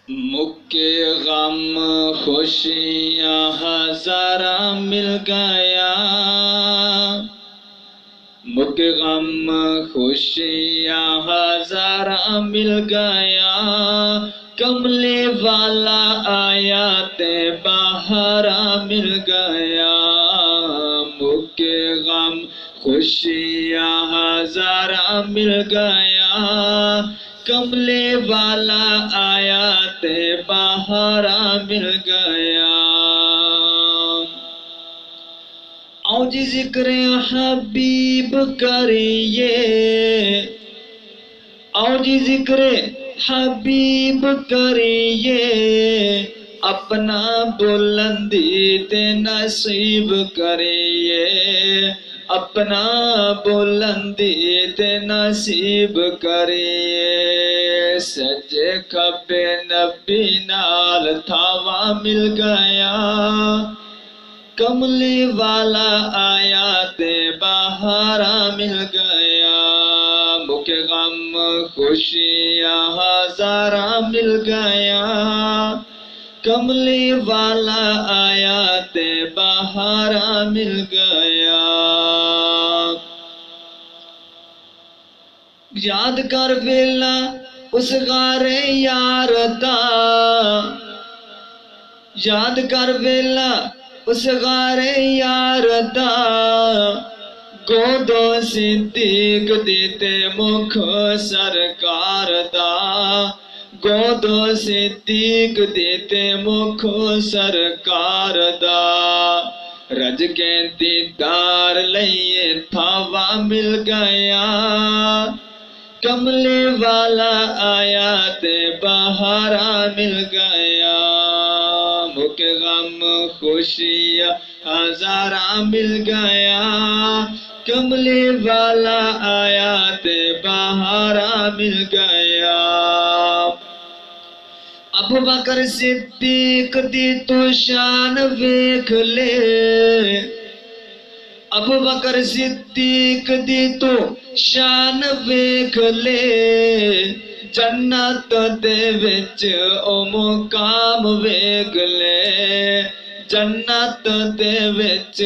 مکے غم خوشیاں ہزارہ مل گیا، مکے غم خوشیاں ہزارہ مل گیا، کملے والا آیا تے بہارا مل گیا، مکے غم خوشیاں ہزارہ مل گیا، کملے والا آیا تے بہارا مل گیا۔ آؤ جی ذکر حبیب کریے، آؤ جی ذکر حبیب کریے، اپنا بلندی تے نصیب کریے، اپنا بلندی تے نصیب کریے، سجے کھبے نبی نال تھاوا مل گیا، کملی والا آیا تے بہارا مل گیا، مکے غم خوشیاں ہزارہ مل گیا، کملی والا آیا تے بہارا مل گیا۔ یاد کر ویلا اس غار یار دا، یاد کر ویلا اس غار یار دا، گودو صدیق دیتے مکھ سرکار دا، گودو صدیق دیتے مکھ سرکار دا، رج کے دیدار لئیے تھاوا مل گیا، کملے والا آیا تے بہارا مل گیا، مکے غم خوشیاں ہزارہ مل گیا، کملے والا آیا تے بہارا مل گیا۔ ابو بکر صدیق دی تو شان ویکھ لے، ابو بکر صدیق دی تو شان ویکھ لے، جنت دے وچ او مقام ویکھ لے، جنت دے وچ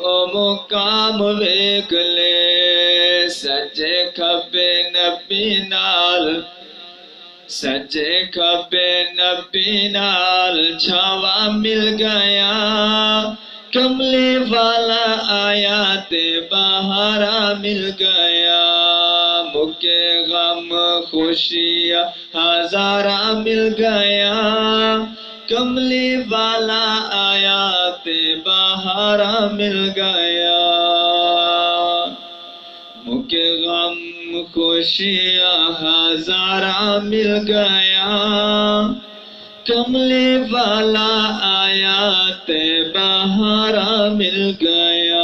او مقام ویکھ لے، سجے کھبے نبی نال، سجے کھبے نبی نال چھاوا مل گیا، کملے والا آیا تے بہارا مل گیا، مکے غم خوشیاں ہزارہ مل گیا، کملے والا آیا تے بہارا مل گیا، مکے غم خوشیاں ہزارہ مل گیا، کملے والا آیا تے بہارا مل گیا۔